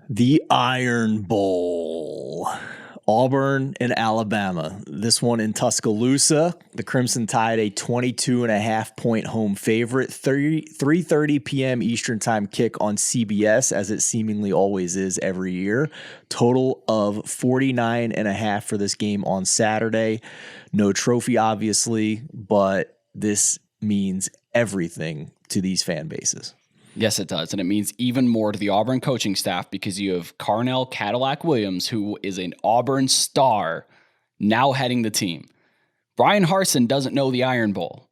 The Iron Bowl. Auburn and Alabama. This one in Tuscaloosa. The Crimson Tide, a 22.5-point home favorite. 3:30 p.m. Eastern Time kick on CBS, as it seemingly always is every year. Total of 49.5 for this game on Saturday. No trophy, obviously, but this means everything to these fan bases. Yes, it does. And it means even more to the Auburn coaching staff because you have Carnell Cadillac Williams, who is an Auburn star, now heading the team. Brian Harsin doesn't know the Iron Bowl.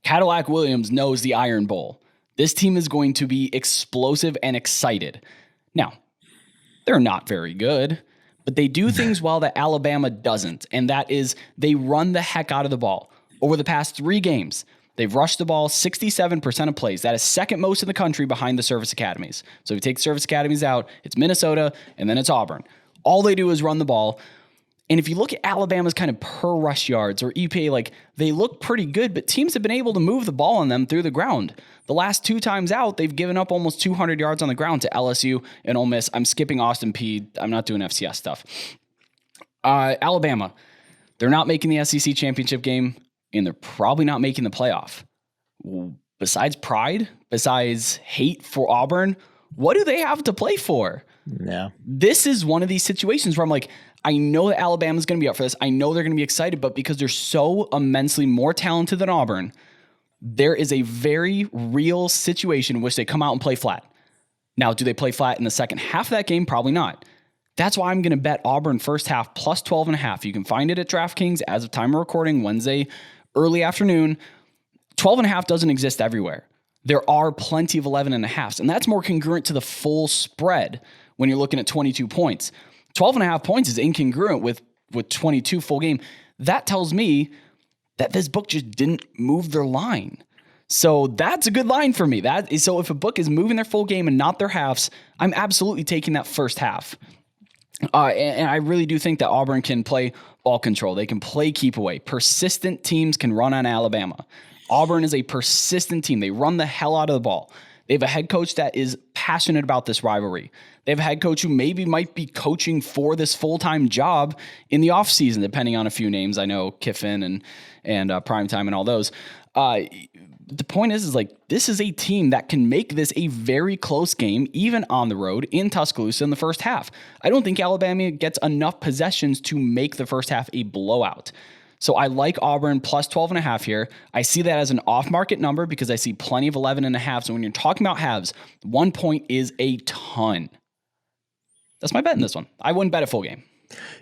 Cadillac Williams knows the Iron Bowl. This team is going to be explosive and excited. Now, they're not very good, but they do things well that Alabama doesn't, and that is they run the heck out of the ball. Over the past 3 games, they've rushed the ball 67% of plays. That is second most in the country behind the service academies. So if you take the service academies out, it's Minnesota, and then it's Auburn. All they do is run the ball. And if you look at Alabama's kind of per rush yards or EPA, like they look pretty good, but teams have been able to move the ball on them through the ground. The last 2 times out, they've given up almost 200 yards on the ground to LSU and Ole Miss. I'm skipping Austin Peay. I'm not doing FCS stuff. Alabama, they're not making the SEC championship game, and they're probably not making the playoff. Besides pride, besides hate for Auburn, what do they have to play for? Yeah. This is one of these situations where I'm like, I know that Alabama's going to be up for this. I know they're going to be excited, but because they're so immensely more talented than Auburn, there is a very real situation in which they come out and play flat. Now, do they play flat in the second half of that game? Probably not. That's why I'm going to bet Auburn first half plus 12.5. You can find it at DraftKings as of time of recording, Wednesday, early afternoon. 12.5 doesn't exist everywhere. There are plenty of 11.5s, and that's more congruent to the full spread when you're looking at 22 points. 12.5 points is incongruent with 22 full game. That tells me that this book just didn't move their line. So that's a good line for me. So if a book is moving their full game and not their halves, I'm absolutely taking that first half. And I really do think that Auburn can play ball control. They can play keep away. Persistent teams can run on Alabama. Auburn is a persistent team. They run the hell out of the ball. They have a head coach that is passionate about this rivalry. They have a head coach who maybe might be coaching for this full-time job in the offseason, depending on a few names. I know Kiffin and Primetime and all those. The point is like this is a team that can make this a very close game, even on the road in Tuscaloosa in the first half. I don't think Alabama gets enough possessions to make the first half a blowout. So I like Auburn plus 12.5 here. I see that as an off-market number because I see plenty of 11.5. So when you're talking about halves, 1 point is a ton. That's my bet in this one. I wouldn't bet a full game.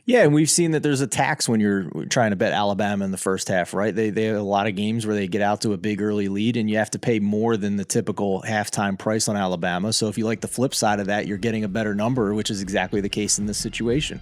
Yeah, and we've seen that there's a tax when you're trying to bet Alabama in the first half, right? They have a lot of games where they get out to a big early lead, and you have to pay more than the typical halftime price on Alabama. So if you like the flip side of that, you're getting a better number, which is exactly the case in this situation.